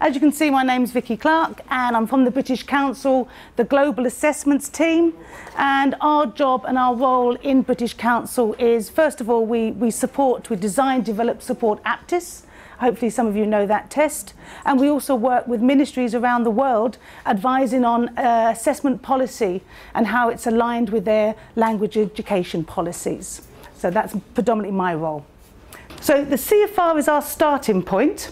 As you can see, my name's Vicky Clark and I'm from the British Council, the Global Assessments team. And our job and our role in British Council is, first of all, we design, develop, support Aptis. Hopefully some of you know that test. And we also work with ministries around the world advising on assessment policy and how it's aligned with their language education policies. So that's predominantly my role. So the CFR is our starting point.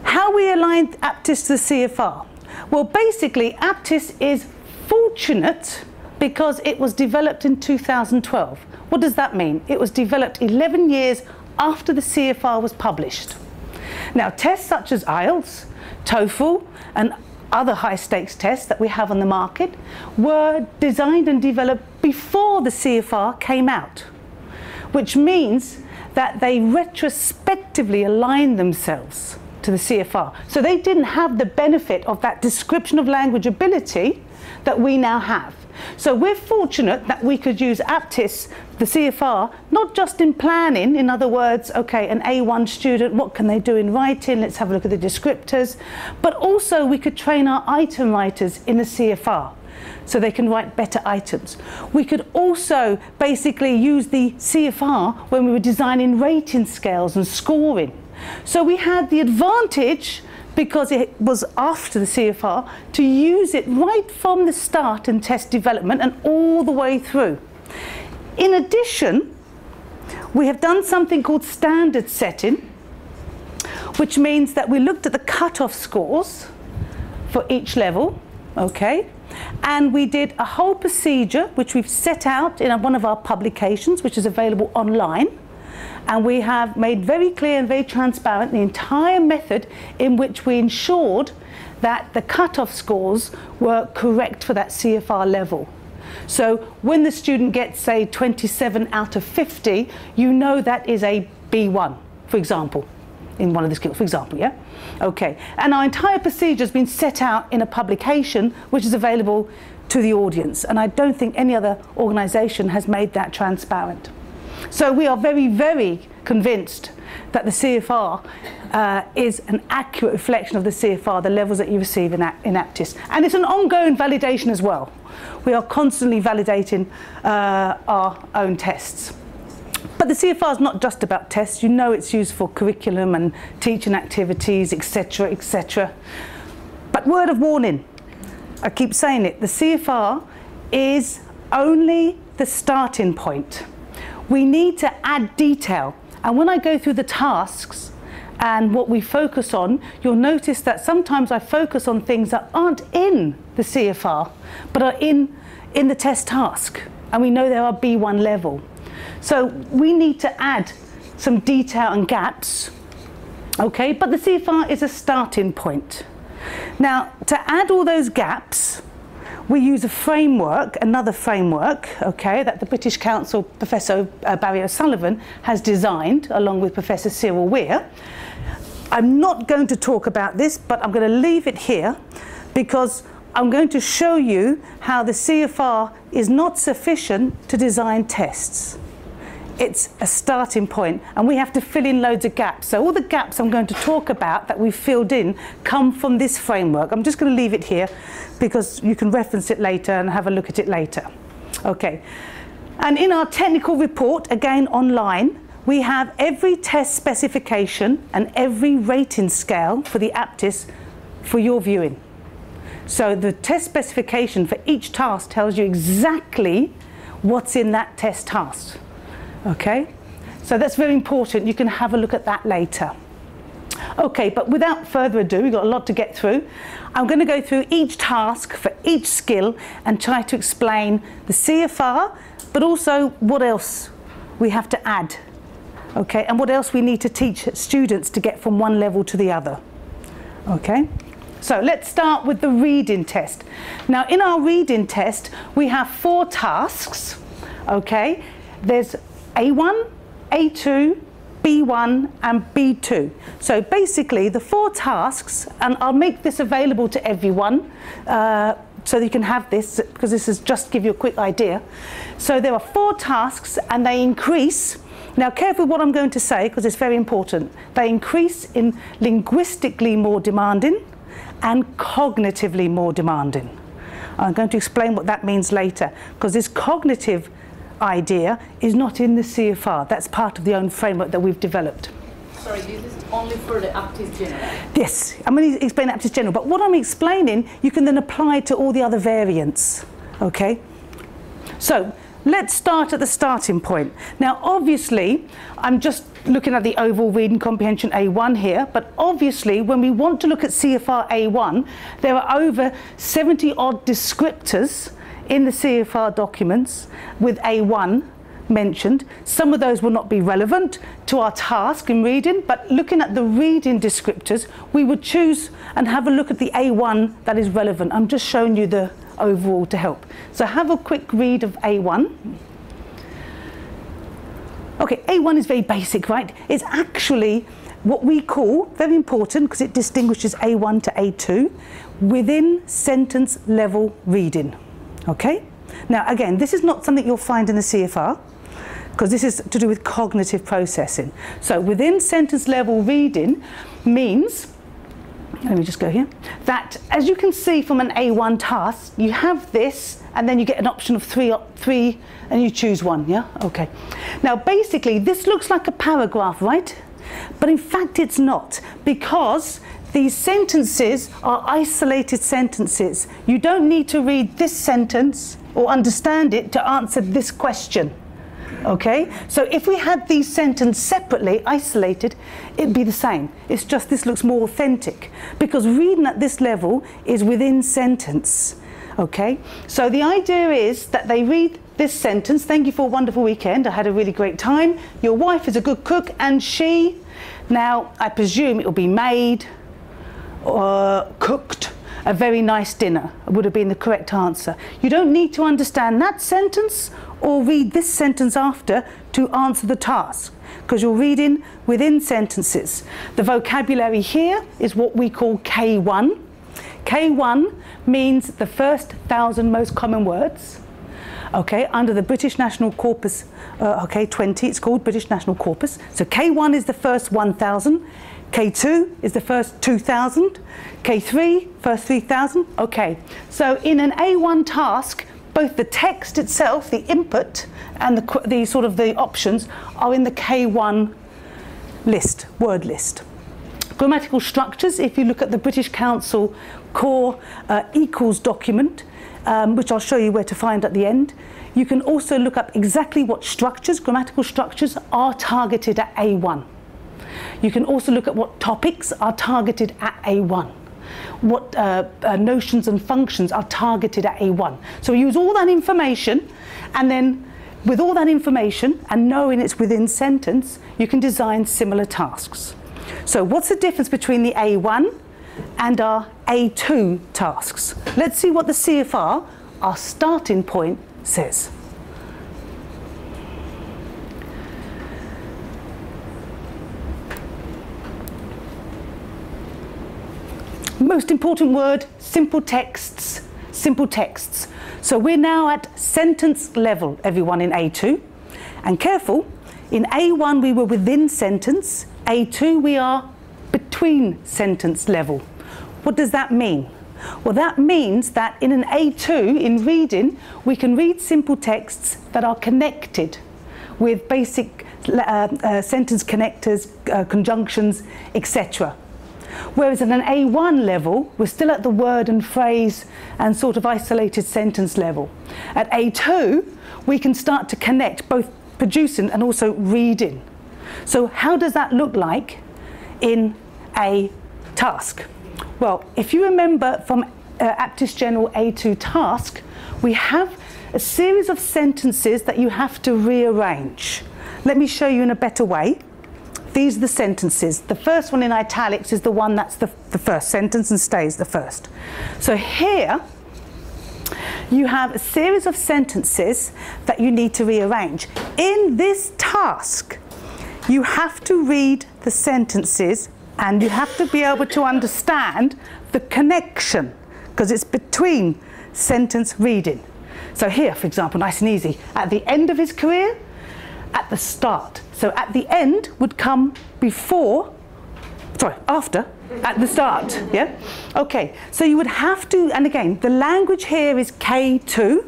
How we aligned Aptis to the CFR? Well, basically, Aptis is fortunate because it was developed in 2012. What does that mean? It was developed 11 years after the CFR was published. Now, tests such as IELTS, TOEFL, and other high-stakes tests that we have on the market were designed and developed before the CFR came out, which means that they retrospectively align themselves to the CFR. So they didn't have the benefit of that description of language ability that we now have. So we're fortunate that we could use Aptis, the CFR, not just in planning, in other words, okay, an A1 student, what can they do in writing? Let's have a look at the descriptors. But also we could train our item writers in the CFR, so they can write better items. We could also basically use the CFR when we were designing rating scales and scoring. So we had the advantage, because it was after the CFR, to use it right from the start in test development and all the way through. In addition, we have done something called standard setting, which means that we looked at the cutoff scores for each level, okay? And we did a whole procedure which we've set out in one of our publications, which is available online. And we have made very clear and very transparent the entire method in which we ensured that the cutoff scores were correct for that CFR level. So when the student gets, say, 27 out of 50, you know that is a B1, for example, in one of the skills, for example, yeah? Okay, and our entire procedure has been set out in a publication which is available to the audience, and I don't think any other organisation has made that transparent. So we are very, very convinced that the CFR is an accurate reflection of the CFR, the levels that you receive in Aptis. And it's an ongoing validation as well. We are constantly validating our own tests. But the CFR is not just about tests. You know it's used for curriculum and teaching activities, etc., etc. But word of warning, I keep saying it, the CFR is only the starting point. We need to add detail. And when I go through the tasks and what we focus on, you'll notice that sometimes I focus on things that aren't in the CFR, but are in the test task. And we know they are B1 level. So we need to add some detail and gaps, okay? But the CFR is a starting point. Now, to add all those gaps, we use a framework, another framework, okay, that the British Council, Professor Barry O'Sullivan has designed, along with Professor Cyril Weir. I'm not going to talk about this, but I'm going to leave it here because I'm going to show you how the CFR is not sufficient to design tests. It's a starting point, and we have to fill in loads of gaps. So all the gaps I'm going to talk about that we've filled in come from this framework. I'm just going to leave it here because you can reference it later and have a look at it later. Okay. And in our technical report, again online, we have every test specification and every rating scale for the Aptis for your viewing. So the test specification for each task tells you exactly what's in that test task. Okay, so that's very important. You can have a look at that later. Okay, but without further ado, we've got a lot to get through. I'm going to go through each task for each skill and try to explain the CFR, but also what else we have to add, okay, and what else we need to teach students to get from one level to the other. Okay, so let's start with the reading test. Now, in our reading test, we have 4 tasks, okay. There's A1, A2, B1 and B2. So basically the 4 tasks, and I'll make this available to everyone so that you can have this, because this is just to give you a quick idea. So there are 4 tasks and they increase Now, careful what I'm going to say, because it's very important. They increase in linguistically more demanding and cognitively more demanding. I'm going to explain what that means later, because this cognitive idea is not in the CFR. That's part of the own framework that we've developed. Sorry, this is only for the Aptis general? Yes, I'm going to explain Aptis general, but what I'm explaining, you can then apply to all the other variants, okay? So, let's start at the starting point. Now, obviously, I'm just looking at the overall reading comprehension A1 here, but obviously, when we want to look at CFR A1, there are over 70 odd descriptors in the CFR documents with A1 mentioned. Some of those will not be relevant to our task in reading, but looking at the reading descriptors, we would choose and have a look at the A1 that is relevant. I'm just showing you the overall to help. So have a quick read of A1. Okay, A1 is very basic, right? It's actually what we call, very important because it distinguishes A1 to A2, within sentence level reading. Okay? Now again, this is not something you'll find in the CFR, because this is to do with cognitive processing. So within sentence level reading means, let me just go here, that as you can see from an A1 task, you have this and then you get an option of three and you choose one, yeah? Okay. Now basically this looks like a paragraph, right? But in fact it's not, because these sentences are isolated sentences. You don't need to read this sentence or understand it to answer this question. Okay, so if we had these sentences separately, isolated, it'd be the same. It's just this looks more authentic, because reading at this level is within sentence. Okay, so the idea is that they read this sentence: thank you for a wonderful weekend, I had a really great time, your wife is a good cook, and she, now I presume it will be made or cooked a very nice dinner, would have been the correct answer. You don't need to understand that sentence or read this sentence after to answer the task, because you're reading within sentences. The vocabulary here is what we call K1. K1 means the first 1,000 most common words. Okay, under the British National Corpus, 20, it's called British National Corpus. So K1 is the first 1,000. K2 is the first 2,000, K3, first 3,000. Okay, so in an A1 task, both the text itself, the input, and the sort of the options are in the K1 list, word list. Grammatical structures, if you look at the British Council core equals document, which I'll show you where to find at the end, you can also look up exactly what structures, grammatical structures, are targeted at A1. You can also look at what topics are targeted at A1, what notions and functions are targeted at A1. So we use all that information, and then with all that information and knowing it's within sentence, you can design similar tasks. So what's the difference between the A1 and our A2 tasks? Let's see what the CFR, our starting point, says. Most important word, simple texts, simple texts. So we're now at sentence level, everyone, in A2. And careful, in A1 we were within sentence, A2 we are between sentence level. What does that mean? Well, that means that in an A2, in reading, we can read simple texts that are connected with basic sentence connectors, conjunctions, etc. Whereas at an A1 level, we're still at the word and phrase and sort of isolated sentence level. At A2, we can start to connect both producing and also reading. So how does that look like in a task? Well, if you remember from Aptis General A2 task, we have a series of sentences that you have to rearrange. Let me show you in a better way. These are the sentences. The first one in italics is the one that's the first sentence and stays the first. So here you have a series of sentences that you need to rearrange. In this task, you have to read the sentences and you have to be able to understand the connection, because it's between sentence reading. So here, for example, nice and easy. At the end of his career, at the start. So at the end would come before, sorry, after, at the start, yeah? Okay, so you would have to, and again, the language here is K2,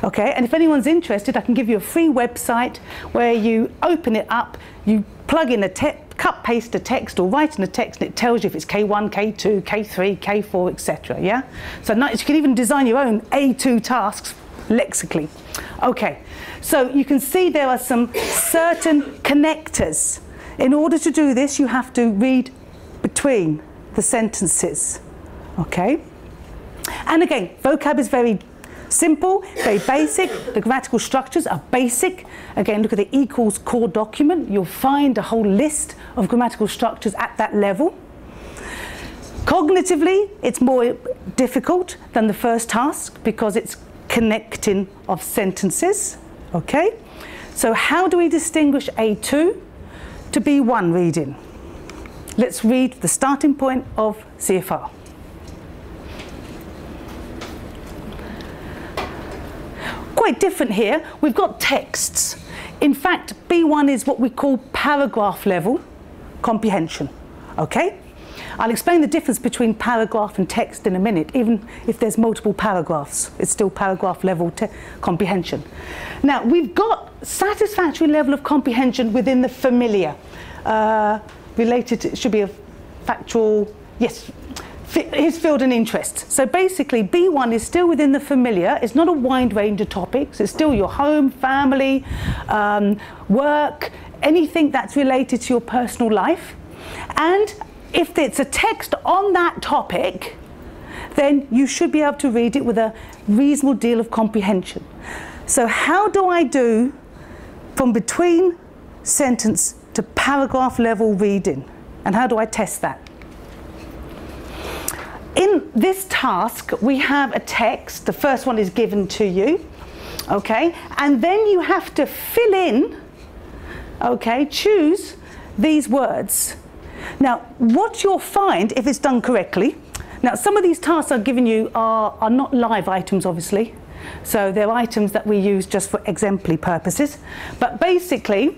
okay? And if anyone's interested, I can give you a free website where you open it up, you plug in a cut paste a text or write in a text, and it tells you if it's K1, K2, K3, K4, etc. Yeah. So you can even design your own A2 tasks lexically. Okay. So you can see there are some certain connectors. In order to do this, you have to read between the sentences. Okay. And again, vocab is very simple, very basic. The grammatical structures are basic. Again, look at the equals core document. You'll find a whole list of grammatical structures at that level. Cognitively, it's more difficult than the first task because it's connecting of sentences. Okay? So how do we distinguish A2 to B1 reading? Let's read the starting point of CFR. Quite different here. We've got texts. In fact, B1 is what we call paragraph level comprehension. Okay? I'll explain the difference between paragraph and text in a minute. Even if there's multiple paragraphs, it's still paragraph level comprehension. Now, we've got satisfactory level of comprehension within the familiar. Related to, it should be a factual, yes, his field and interest. So basically, B1 is still within the familiar. It's not a wide range of topics. It's still your home, family, work, anything that's related to your personal life. And if it's a text on that topic, then you should be able to read it with a reasonable deal of comprehension. So how do I do from between sentence to paragraph level reading? And how do I test that? In this task, we have a text. The first one is given to you, okay? And then you have to fill in, okay, choose these words. Now, what you'll find, if it's done correctly, now some of these tasks I've given you are not live items, obviously. So they're items that we use just for exemplary purposes. But basically,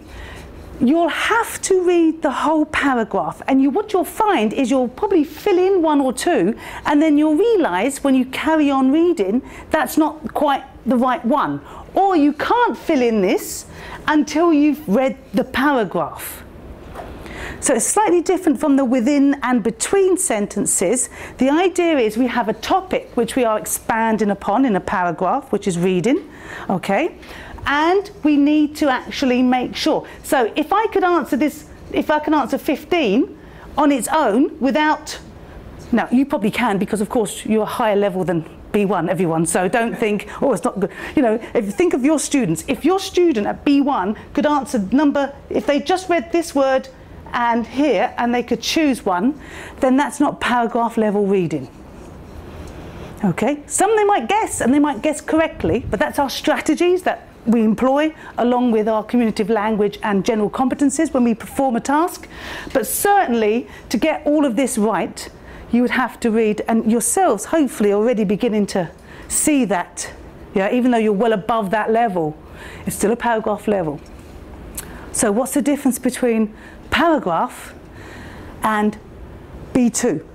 you'll have to read the whole paragraph, and what you'll find is you'll probably fill in one or two, and then you'll realise when you carry on reading that's not quite the right one, or you can't fill in this until you've read the paragraph. So it's slightly different from the within and between sentences. The idea is we have a topic which we are expanding upon in a paragraph, which is reading, okay? And we need to actually make sure. So if I could answer this, if I can answer 15 on its own without, now you probably can, because of course you're a higher level than B1, everyone, so don't think, oh, it's not good. You know, if you think of your students, if your student at B1 could answer number, if they just read this word and here, and they could choose one, then that's not paragraph level reading. Okay, some they might guess, and they might guess correctly, but that's our strategies that we employ along with our communicative language and general competencies when we perform a task. But certainly to get all of this right, you would have to read, and yourselves hopefully already beginning to see that, yeah, even though you're well above that level, it's still a paragraph level. So what's the difference between paragraph and B2?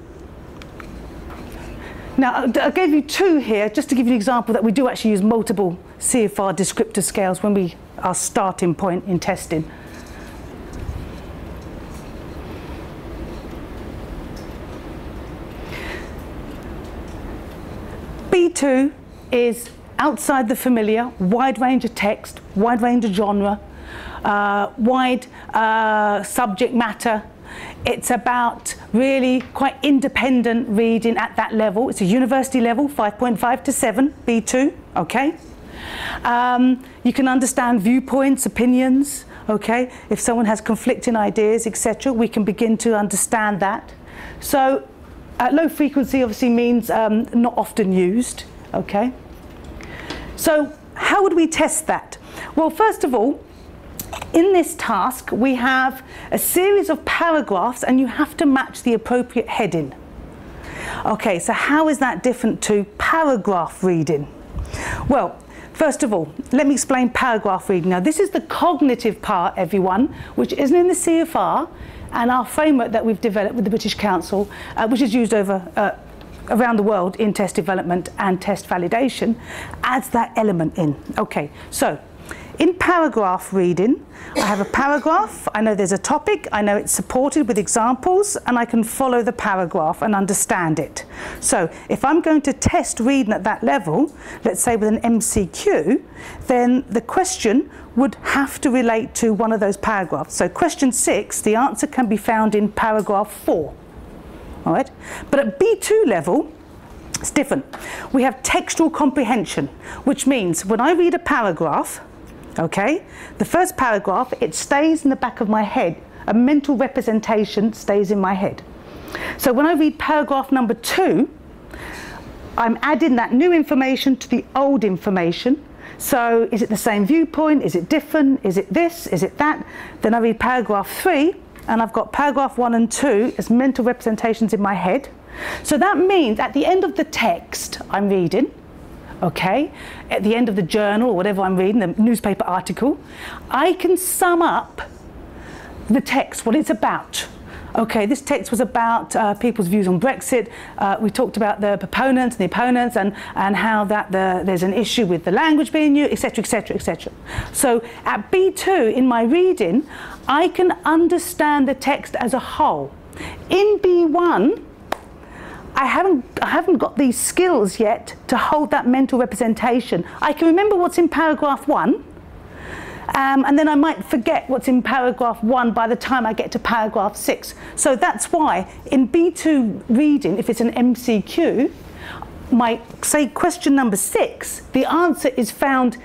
Now, I gave you two here just to give you an example that we do actually use multiple CFR descriptor scales when we are starting point in testing. B2 is outside the familiar, wide range of text, wide range of genre, wide subject matter. It's about really quite independent reading at that level. It's a university level, 5.5 to 7, B2, okay? You can understand viewpoints, opinions, okay? If someone has conflicting ideas, etc., we can begin to understand that. So low frequency obviously means not often used, okay? So how would we test that? Well, first of all, in this task, we have a series of paragraphs, and you have to match the appropriate heading. Okay, so how is that different to paragraph reading? Well, first of all, let me explain paragraph reading. Now, this is the cognitive part, everyone, which isn't in the CFR, and our framework that we've developed with the British Council, which is used around the world in test development and test validation, adds that element in. Okay, so in paragraph reading, I have a paragraph, I know there's a topic, I know it's supported with examples, and I can follow the paragraph and understand it. So if I'm going to test reading at that level, let's say with an MCQ, then the question would have to relate to one of those paragraphs. So question 6, the answer can be found in paragraph 4. All right? But at B2 level, it's different. We have textual comprehension, which means when I read a paragraph, okay, the first paragraph, it stays in the back of my head. A mental representation stays in my head. So when I read paragraph number 2, I'm adding that new information to the old information. So is it the same viewpoint? Is it different? Is it this? Is it that? Then I read paragraph 3, and I've got paragraph 1 and 2 as mental representations in my head. So that means at the end of the text I'm reading, okay, at the end of the journal or whatever I'm reading, the newspaper article, I can sum up the text, what it's about. Okay, this text was about people's views on Brexit. We talked about the proponents and the opponents, and how that there's an issue with the language being used, etc., etc., etc. So at B2, in my reading, I can understand the text as a whole. In B1, I haven't got these skills yet to hold that mental representation. I can remember what's in paragraph 1, and then I might forget what's in paragraph 1 by the time I get to paragraph 6. So that's why in B2 reading, if it's an MCQ, say question number 6, the answer is found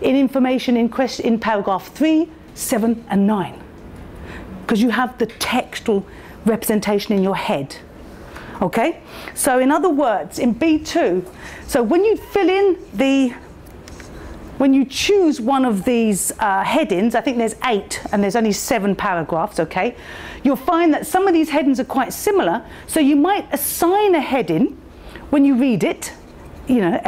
in information in paragraph 3, 7 and 9. Because you have the textual representation in your head. Okay? So in other words, in B2, so when you fill in when you choose one of these headings, I think there's 8 and there's only 7 paragraphs, okay? You'll find that some of these headings are quite similar, so you might assign a heading when you read it, you know,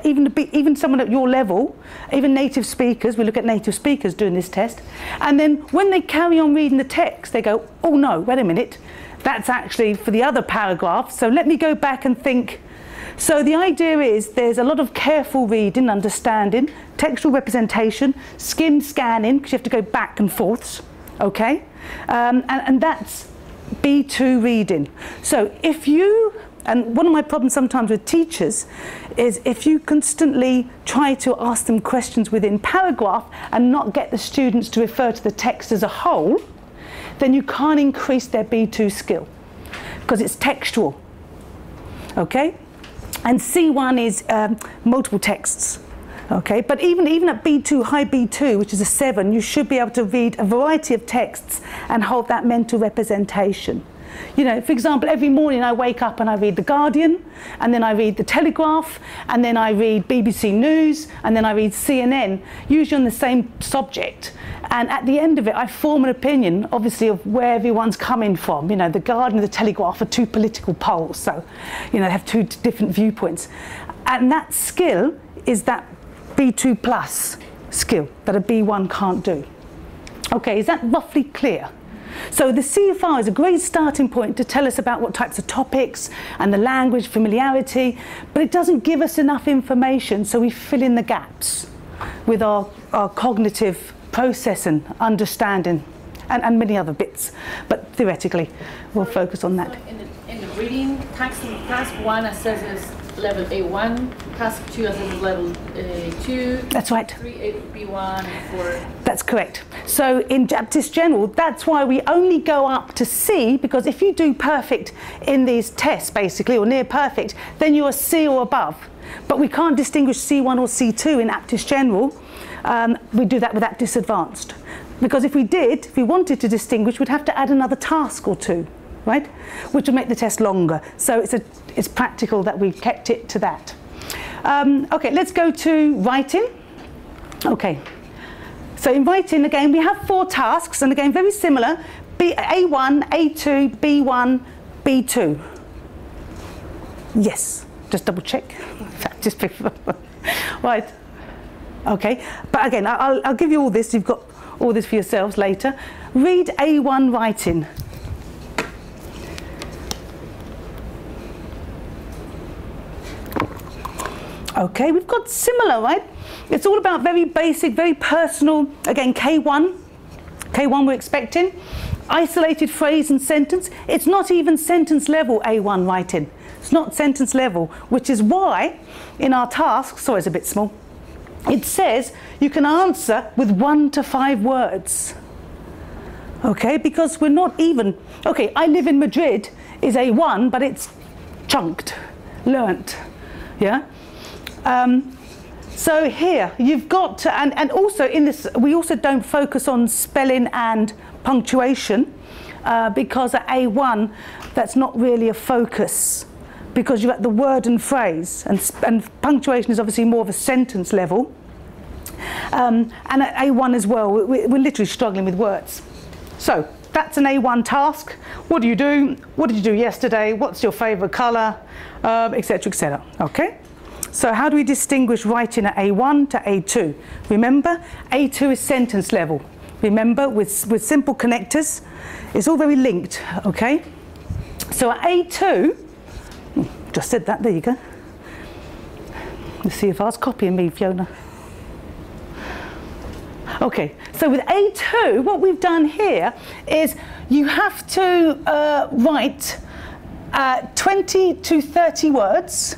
even someone at your level, even native speakers, we look at native speakers doing this test, and then when they carry on reading the text, they go, oh no, wait a minute, that's actually for the other paragraph, so let me go back and think. So the idea is there's a lot of careful reading, understanding, textual representation, skim scanning, because you have to go back and forths, okay? And that's B2 reading. So if you, and one of my problems sometimes with teachers is if you constantly try to ask them questions within paragraph and not get the students to refer to the text as a whole, then you can't increase their B2 skill, because it's textual, okay? And C1 is multiple texts, okay? But even at B2, high B2, which is a 7, you should be able to read a variety of texts and hold that mental representation. You know, for example, every morning I wake up and I read The Guardian, and then I read The Telegraph, and then I read BBC News, and then I read CNN, usually on the same subject. And at the end of it, I form an opinion, obviously, of where everyone's coming from. You know, The Guardian and The Telegraph are 2 political poles, so, you know, they have 2 different viewpoints. And that skill is that B2 plus skill that a B1 can't do. Okay, is that roughly clear? So the CFR is a great starting point to tell us about what types of topics and the language familiarity, but it doesn't give us enough information, so we fill in the gaps with our cognitive processing, understanding, and many other bits. But theoretically, we'll focus on that. In the reading, task 1 assesses level A1, task 2 assesses level 2. That's right. 3 B1 and 4. That's correct. So in Aptis General, that's why we only go up to C, because if you do perfect in these tests, basically, or near perfect, then you're a C or above. But we can't distinguish C1 or C2 in Aptis General. We do that with Aptis Advanced. Because if we wanted to distinguish, we'd have to add another task or 2, right? Which would make the test longer. So it's practical that we've kept it to that. Okay, let's go to writing. Okay. So in writing, again, we have 4 tasks, and again, very similar. A1, A2, B1, B2. Yes, just double check. Just before. Right. Okay, but again, I'll give you all this. You've got all this for yourselves later. Read A1 writing. Okay, we've got similar, right? It's all about very basic, very personal. Again, K1 we're expecting. Isolated phrase and sentence. It's not even sentence level A1 writing. It's not sentence level, which is why in our task, sorry it's a bit small, it says you can answer with 1 to 5 words. Okay, because we're not even, okay, I live in Madrid is A1, but it's chunked, learnt, yeah? So here you've got to, and also in this, we also don't focus on spelling and punctuation because at A1 that's not really a focus, because you've got the word and phrase, and punctuation is obviously more of a sentence level. And at A1 as well, we're literally struggling with words. So that's an A1 task. What do you do? What did you do yesterday? What's your favourite colour? Etc., etc. Okay? So how do we distinguish writing at A1 to A2? Remember, A2 is sentence level. Remember, with simple connectors, it's all very linked, okay? So at A2, just said that, there you go. Let's see if I was copying me, Fiona. Okay, so with A2, what we've done here is you have to write 20 to 30 words,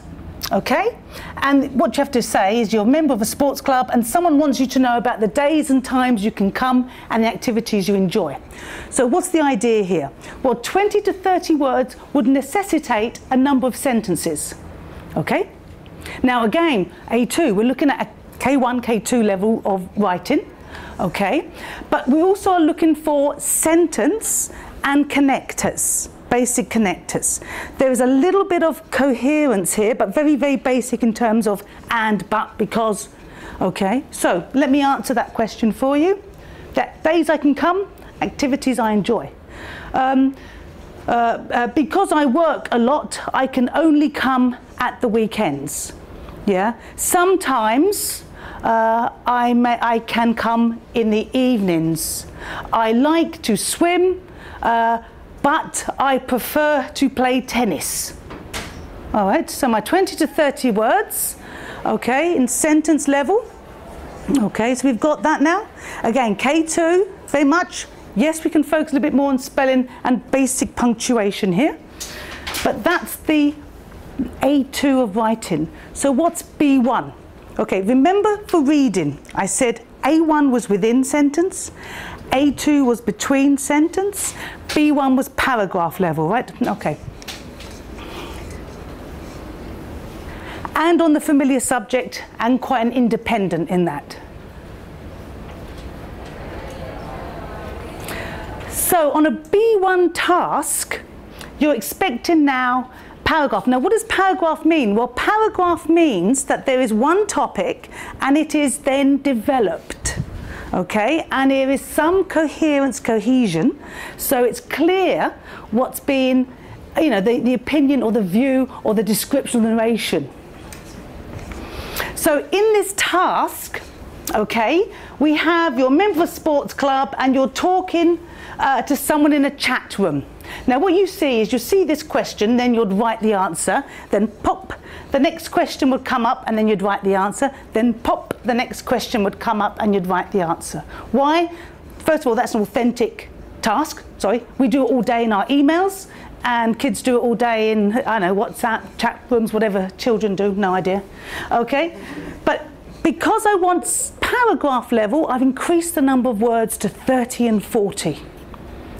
okay? And what you have to say is you're a member of a sports club and someone wants you to know about the days and times you can come and the activities you enjoy. So what's the idea here? Well, 20 to 30 words would necessitate a number of sentences, okay? Now again, A2, we're looking at a K1, K2 level of writing, okay? But we also are looking for sentence and connectors. Basic connectors. There is a little bit of coherence here, but very, very basic in terms of and, but, because. Okay, so let me answer that question for you. That days I can come, activities I enjoy. Because I work a lot, I can only come at the weekends. Yeah, sometimes I can come in the evenings. I like to swim. But I prefer to play tennis. All right, so my 20 to 30 words, okay, in sentence level. Okay, so we've got that now. Again, K2, very much. Yes, we can focus a little bit more on spelling and basic punctuation here. But that's the A2 of writing. So what's B1? Okay, remember for reading, I said A1 was within sentence. A2 was between sentence, B1 was paragraph level, right? Okay. And on the familiar subject, and quite an independent in that. So on a B1 task, you're expecting now paragraph. Now what does paragraph mean? Well, paragraph means that there is one topic and it is then developed. Okay, and there is some coherence, cohesion, so it's clear what's being, you know, the opinion or the view or the description of the narration. So in this task, okay, we have you're a member of a sports club and you're talking to someone in a chat room. Now what you see is you see this question, then you'd write the answer, then pop, the next question would come up and then you'd write the answer, then pop, the next question would come up and you'd write the answer. Why? First of all, that's an authentic task. Sorry, we do it all day in our emails and kids do it all day in, I don't know, WhatsApp, chat rooms, whatever children do, no idea. Okay, but because I want paragraph level, I've increased the number of words to 30 and 40.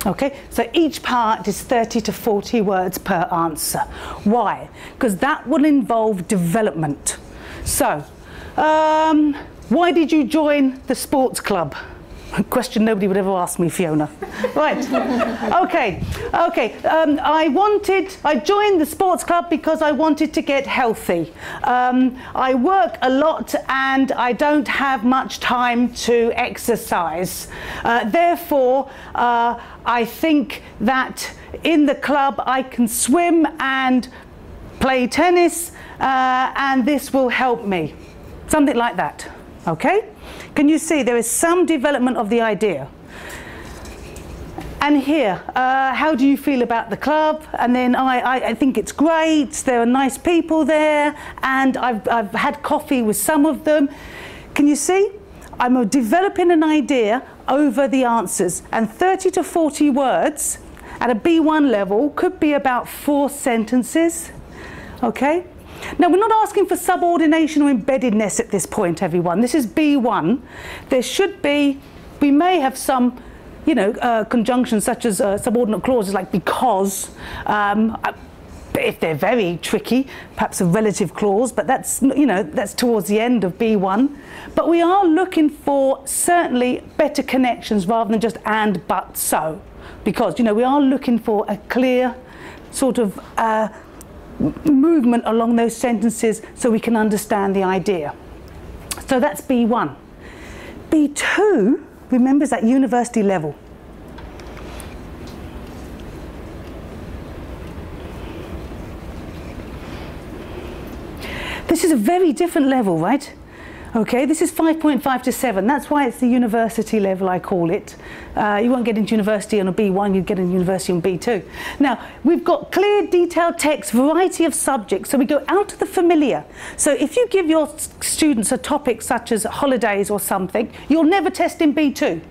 Okay, so each part is 30 to 40 words per answer. Why? Because that will involve development. So, why did you join the sports club? A question nobody would ever ask me, Fiona. Right, okay. I joined the sports club because I wanted to get healthy. I work a lot and I don't have much time to exercise. Therefore, I think that in the club I can swim and play tennis and this will help me. Something like that. Okay? Can you see there is some development of the idea? And here, how do you feel about the club? And then I think it's great, there are nice people there, and I've had coffee with some of them. Can you see? I'm developing an idea over the answers, and 30 to 40 words at a B1 level could be about 4 sentences. Okay? Now, we're not asking for subordination or embeddedness at this point, everyone. This is B1. There should be, we may have some, you know, conjunctions such as subordinate clauses like because, if they're very tricky, perhaps a relative clause, but that's, you know, that's towards the end of B1. But we are looking for certainly better connections rather than just and, but, so. Because, you know, we are looking for a clear sort of movement along those sentences so we can understand the idea. So that's B1. B2, remember, is at university level. This is a very different level, right? Okay, this is 5.5 to 7. That's why it's the university level, I call it. You won't get into university on a B1, you'd get into university on B2. Now, we've got clear, detailed text, variety of subjects, so we go out of the familiar. So if you give your students a topic such as holidays or something, you'll never test in B2.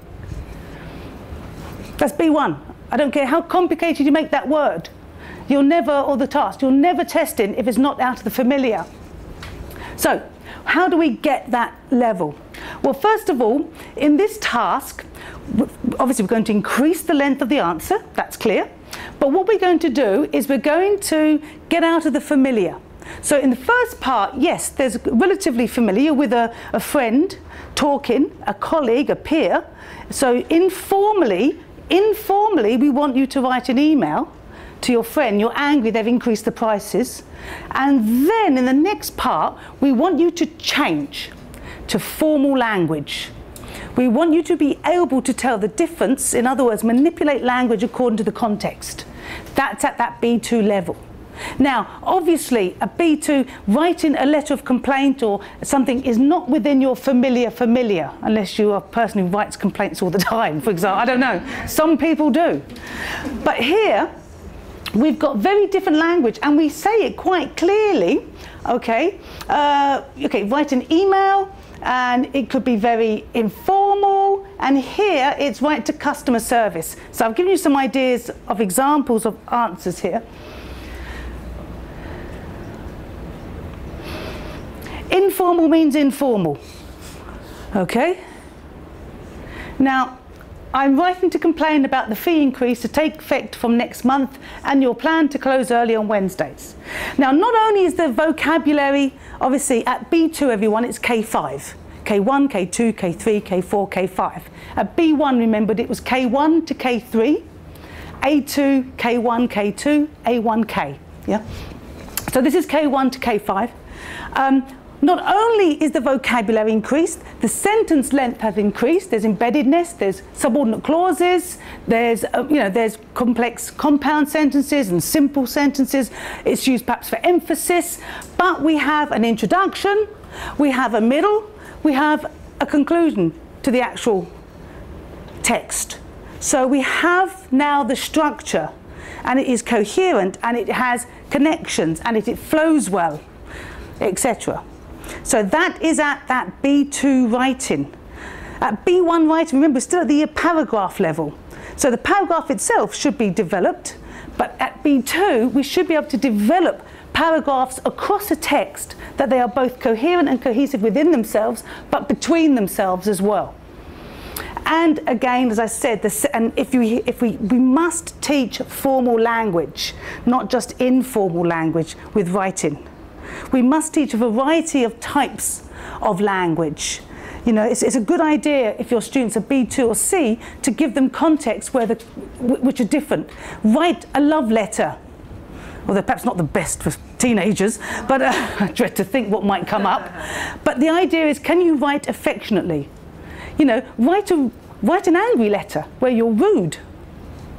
That's B1. I don't care how complicated you make that word. You'll never, or the task, you'll never test in if it's not out of the familiar. So, how do we get that level? Well, first of all, in this task, obviously we're going to increase the length of the answer, that's clear. But what we're going to do is we're going to get out of the familiar. So in the first part, yes, there's relatively familiar with a friend talking, a colleague, a peer. So informally, we want you to write an email to your friend. You're angry they've increased the prices. And then in the next part, we want you to change to formal language. We want you to be able to tell the difference, in other words, manipulate language according to the context. That's at that B2 level. Now, obviously, a B2, writing a letter of complaint or something is not within your familiar, unless you're a person who writes complaints all the time, for example. I don't know. Some people do. But here, we've got very different language, and we say it quite clearly. Okay, write an email, and it could be very informal, and here it's write to customer service. So I've given you some ideas of examples of answers here. Informal means informal. Okay. Now, I'm writing to complain about the fee increase to take effect from next month and your plan to close early on Wednesdays. Now, not only is the vocabulary, obviously, at B2, everyone, it's K5. K1, K2, K3, K4, K5. At B1, remembered, it was K1 to K3, A2, K1, K2, A1K. Yeah? So this is K1 to K5. Not only is the vocabulary increased, the sentence length has increased. There's embeddedness, there's subordinate clauses, there's there's complex compound sentences and simple sentences. It's used perhaps for emphasis, but we have an introduction, we have a middle, we have a conclusion to the actual text. So we have now the structure, and it is coherent, and it has connections, and it flows well, etc. So that is at that B2 writing. At B1 writing, remember, still at the paragraph level. So the paragraph itself should be developed, but at B2, we should be able to develop paragraphs across a text that they are both coherent and cohesive within themselves, but between themselves as well. And again, as I said, we must teach formal language, not just informal language with writing. We must teach a variety of types of language. You know, it's a good idea if your students are B2 or C to give them context which are different. Write a love letter. Well, they're perhaps not the best for teenagers, but I dread to think what might come up. But the idea is, can you write affectionately? You know, write an angry letter where you're rude.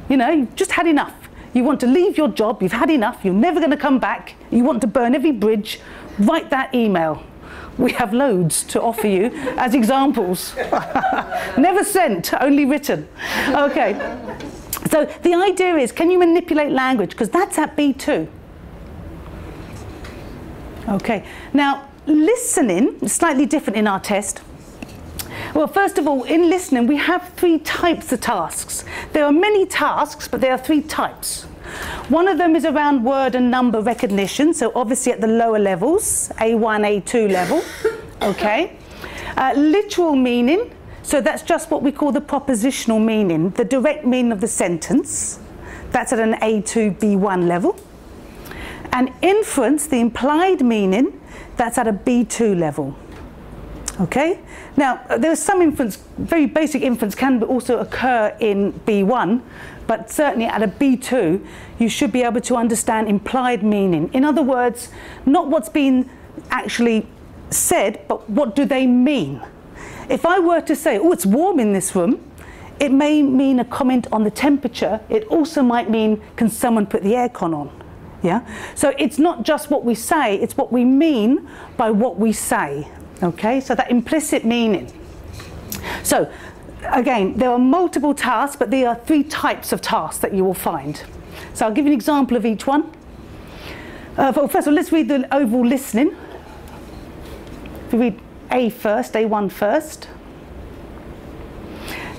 You know, you've just had enough. You want to leave your job, you've had enough, you're never going to come back, you want to burn every bridge, write that email. we have loads to offer you as examples. Never sent, only written. Okay. So the idea is, can you manipulate language? Because that's at B2. Okay. Now, listening is slightly different in our test. Well, first of all, in listening, we have 3 types of tasks. There are many tasks, but there are 3 types. One of them is around word and number recognition, so obviously at the lower levels, A1, A2 level, okay. Literal meaning, so that's just what we call the propositional meaning, the direct meaning of the sentence. That's at an A2, B1 level. And inference, the implied meaning, that's at a B2 level. Okay? Now, there's some inference, very basic inference can also occur in B1, but certainly at a B2, you should be able to understand implied meaning. In other words, not what's been actually said, but what do they mean? If I were to say, oh, it's warm in this room, it may mean a comment on the temperature. It also might mean, can someone put the aircon on? Yeah? So it's not just what we say, it's what we mean by what we say. Okay, so that implicit meaning. So, again, there are multiple tasks, but there are 3 types of tasks that you will find. So I'll give you an example of each one. Well, first of all, let's read the overall listening. If we read A1 first.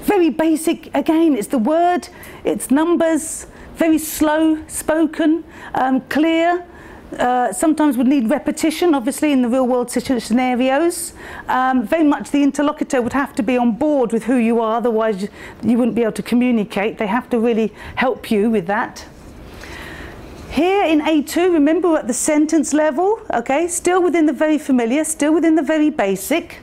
Very basic, again, it's the word, it's numbers, very slow spoken, clear. Sometimes would need repetition, obviously, in the real world scenarios. Very much the interlocutor would have to be on board with who you are, otherwise you wouldn't be able to communicate. They have to really help you with that. Here in A2, remember we're at the sentence level, okay, still within the very familiar, still within the very basic,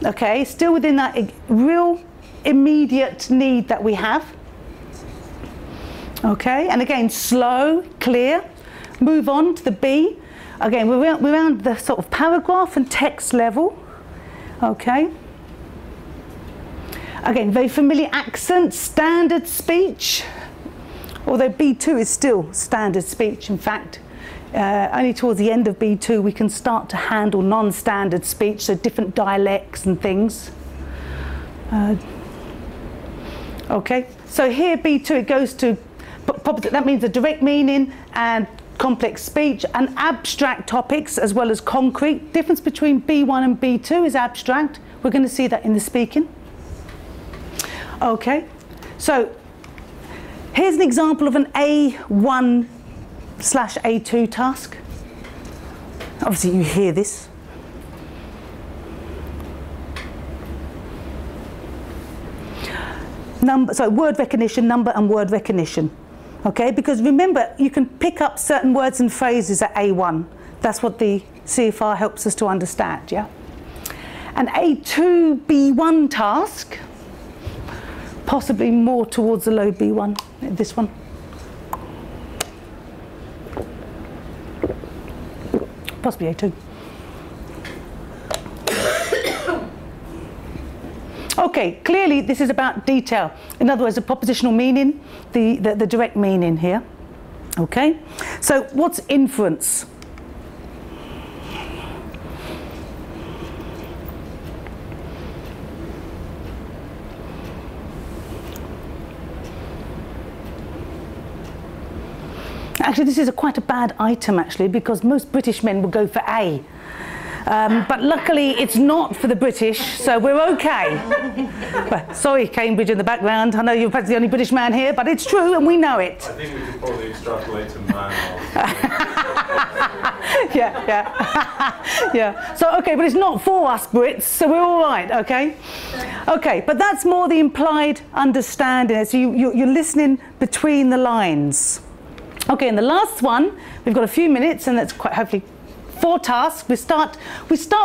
okay, still within that real immediate need that we have. Okay, and again, slow, clear. Move on to the B. Again, we're around the sort of paragraph and text level. Okay. Again, very familiar accent, standard speech. Although B2 is still standard speech, in fact. Only towards the end of B2 we can start to handle non-standard speech, so different dialects and things. Okay, so here B2 it goes to, that means a direct meaning and complex speech and abstract topics as well as concrete. Difference between B1 and B2 is abstract. We're going to see that in the speaking. Okay, so here's an example of an A1/A2 task. Obviously you hear this. Word recognition, number and word recognition. Okay, because remember, you can pick up certain words and phrases at A1. That's what the CFR helps us to understand, yeah? An A2 B1 task, possibly more towards the low B1, this one. Possibly A2. Okay, clearly this is about detail. In other words, the propositional meaning, the direct meaning here. Okay, so what's inference? Actually, this is quite a bad item, actually, because most British men will go for A. But luckily, it's not for the British, so we're okay. But, sorry, Cambridge in the background. I know you're perhaps the only British man here, but it's true, and we know it. I think we could probably extrapolate to man. Yeah. So, okay, but it's not for us Brits, so we're all right, okay? Okay, but that's more the implied understanding. So you're listening between the lines. Okay, and the last one, we've got a few minutes, and that's quite hopefully 4 tasks. We start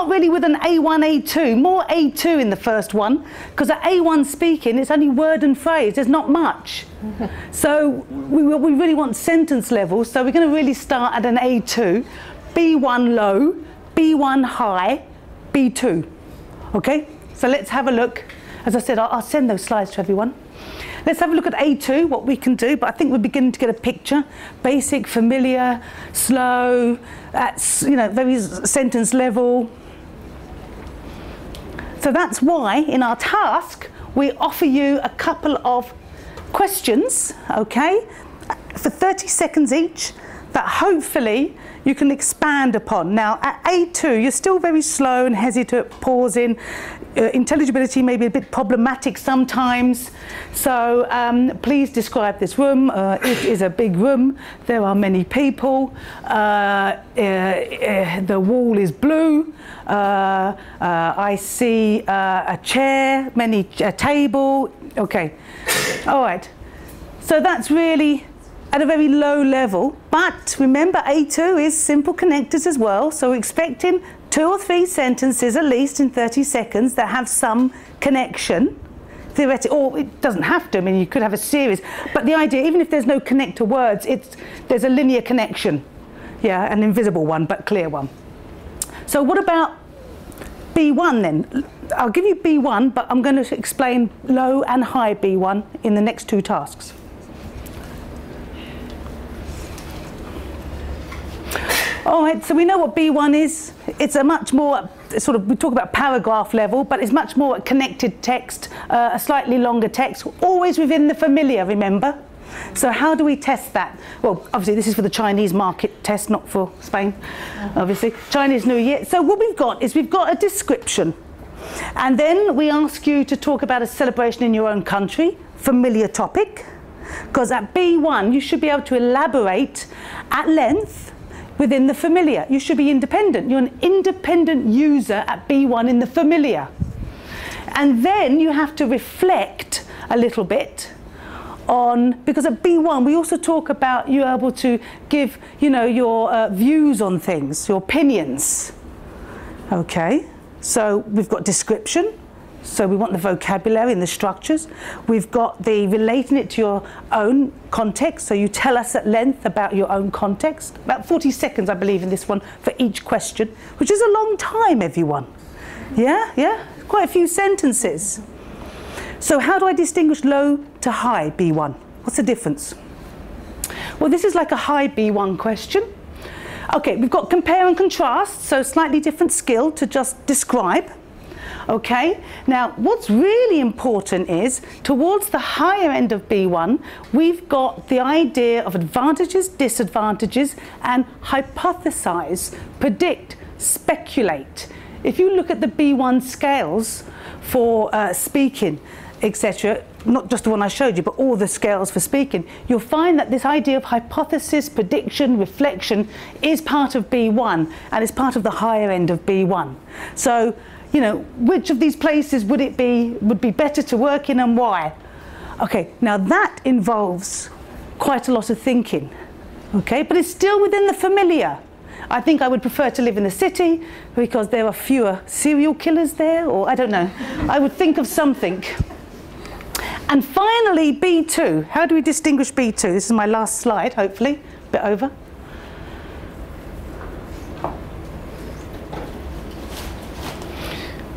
really with an A1, A2, more A2 in the first one, because at A1 speaking, it's only word and phrase, there's not much. So we really want sentence level, so we're going to really start at an A2, B1 low, B1 high, B2. Okay, so let's have a look. As I said, I'll send those slides to everyone. Let's have a look at A2, what we can do, but I think we're beginning to get a picture. Basic, familiar, slow, at, very sentence level. So that's why in our task we offer you a couple of questions, okay, for 30 seconds each, that hopefully you can expand upon. Now at A2 you're still very slow and hesitant, pausing. Intelligibility may be a bit problematic sometimes, so please describe this room. It is a big room, there are many people, the wall is blue, I see a chair, a table, okay, all right. So that's really at a very low level, but remember A2 is simple connectors as well, so we're expecting 2 or 3 sentences at least in 30 seconds that have some connection, theoretically, or it doesn't have to, I mean you could have a series, but the idea, even if there's no connector words, there's a linear connection, yeah, an invisible one but clear one. So what about B1 then? I'll give you B1, but I'm going to explain low and high B1 in the next 2 tasks. All right, so we know what B1 is. It's a much more, sort of, we talk about paragraph level, but it's much more connected text, a slightly longer text, always within the familiar, remember? So how do we test that? Well, obviously this is for the Chinese market test, not for Spain, obviously. Chinese New Year. So what we've got is we've got a description. And then we ask you to talk about a celebration in your own country, familiar topic. Because at B1 you should be able to elaborate at length within the familiar. You should be independent. You're an independent user at B1 in the familiar. And then you have to reflect a little bit on, because at B1 we also talk about you able to give, you know, your views on things, your opinions. Okay, so we've got description. So we want the vocabulary and the structures. We've got the relating it to your own context. So you tell us at length about your own context. About 40 seconds, I believe, in this one for each question, which is a long time, everyone. Yeah, yeah, quite a few sentences. So how do I distinguish low to high B1? What's the difference? Well, this is like a high B1 question. Okay, we've got compare and contrast, so slightly different skill to just describe. Okay, now what's really important is towards the higher end of B1 we've got the idea of advantages, disadvantages and hypothesize, predict, speculate. If you look at the B1 scales for speaking, etc., not just the one I showed you but all the scales for speaking, you'll find that this idea of hypothesis, prediction, reflection is part of B1 and it's part of the higher end of B1. So you know, which of these places would be better to work in and why? Okay, now that involves quite a lot of thinking, okay, but it's still within the familiar. I think I would prefer to live in the city because there are fewer serial killers there, or I don't know. I would think of something. And finally, B2. How do we distinguish B2? This is my last slide, hopefully, a bit over.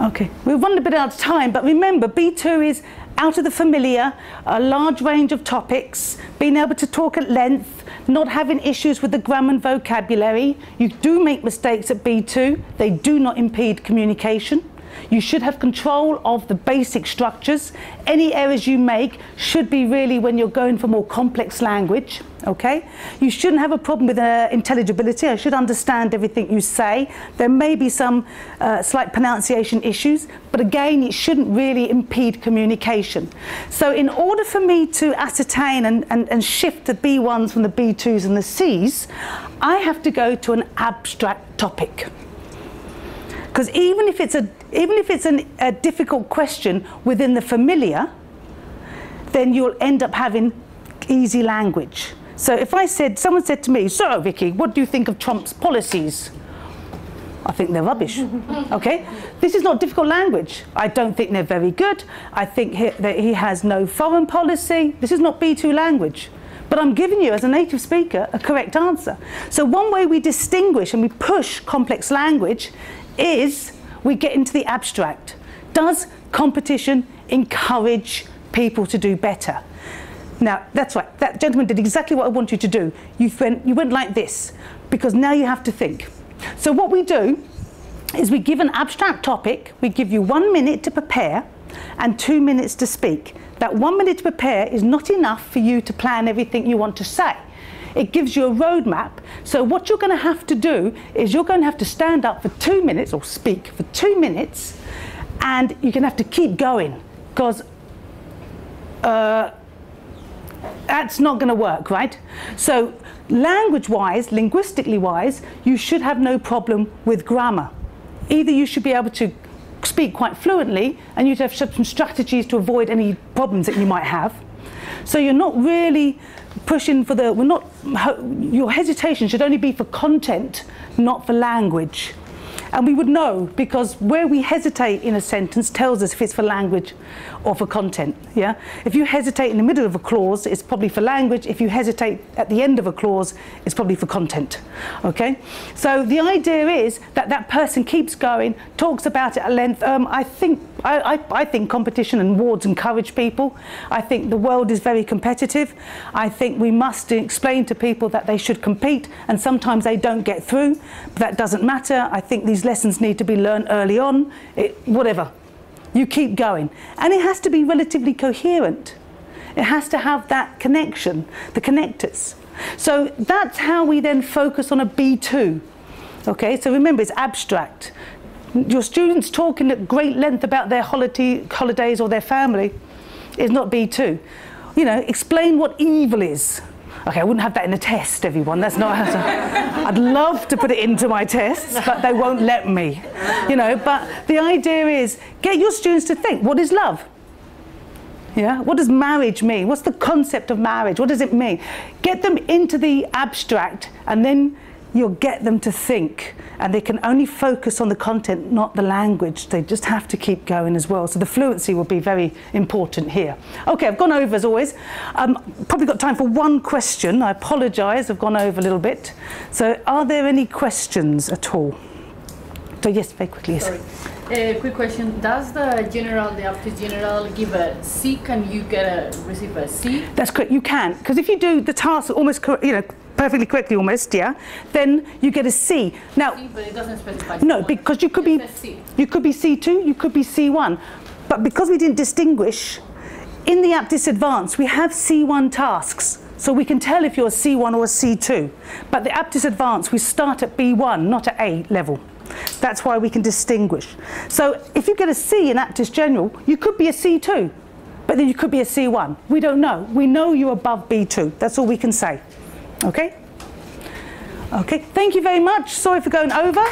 Okay, we've run a bit out of time, but remember B2 is out of the familiar, a large range of topics, being able to talk at length, not having issues with the grammar and vocabulary. You do make mistakes at B2, they do not impede communication. You should have control of the basic structures. Any errors you make should be really when you're going for more complex language, okay? You shouldn't have a problem with intelligibility. I should understand everything you say. There may be some slight pronunciation issues, but again, it shouldn't really impede communication. So in order for me to ascertain and shift the B1s from the B2s and the Cs, I have to go to an abstract topic. Because even if it's a difficult question within the familiar, then you'll end up having easy language. So if someone said to me, "So Vicky, what do you think of Trump's policies?" I think they're rubbish. Okay, this is not difficult language. I don't think they're very good. I think that he has no foreign policy. This is not B2 language. But I'm giving you, as a native speaker, a correct answer. So one way we distinguish and we push complex language is we get into the abstract. Does competition encourage people to do better? Now, that's right. That gentleman did exactly what I want you to do. You went like this, because now you have to think. So what we do is we give an abstract topic, we give you 1 minute to prepare and 2 minutes to speak. That 1 minute to prepare is not enough for you to plan everything you want to say. It gives you a roadmap. So what you're going to have to do is you're going to have to stand up for 2 minutes, or speak for 2 minutes, and you're going to have to keep going, because that's not going to work, right? So language-wise, linguistically-wise, you should have no problem with grammar. Either you should be able to speak quite fluently, and you'd have some strategies to avoid any problems that you might have. So you're not really pushing for the, your hesitation should only be for content, not for language. And we would know, because where we hesitate in a sentence tells us if it's for language or for content. Yeah? If you hesitate in the middle of a clause, it's probably for language. If you hesitate at the end of a clause, it's probably for content. Okay? So the idea is that that person keeps going, talks about it at length. I think competition and awards encourage people. I think the world is very competitive. I think we must explain to people that they should compete, and sometimes they don't get through. But that doesn't matter. I think these lessons need to be learned early on. Whatever. You keep going. And it has to be relatively coherent. It has to have that connection, the connectors. So that's how we then focus on a B2. Okay, so remember, it's abstract. Your students talking at great length about their holidays or their family is not B2. You know, explain what evil is. Okay, I wouldn't have that in a test, everyone. That's not how to, I'd love to put it into my tests, but they won't let me. You know, but the idea is, get your students to think, what is love? Yeah, what does marriage mean? What's the concept of marriage? What does it mean? Get them into the abstract, and then you'll get them to think. And they can only focus on the content, not the language. They just have to keep going as well. So the fluency will be very important here. Okay, I've gone over as always. Probably got time for one question. I apologise, I've gone over a little bit. So are there any questions at all? So yes, very quickly. Yes. Sorry. Quick question. Does the general, the Aptis general, give a C? Can you receive a C? That's correct, you can. Because if you do the task almost, perfectly correctly almost, yeah, then you get a C. Now, C, but it doesn't specify. No, because you could be C2, you could be C1. But because we didn't distinguish, in the Aptis Advanced, we have C1 tasks. So we can tell if you're a C1 or a C2. But the Aptis Advanced, we start at B1, not at A level. That's why we can distinguish. So if you get a C in Aptis General, you could be a C2, but then you could be a C1. We don't know. We know you're above B2. That's all we can say. Okay? Okay, thank you very much. Sorry for going over.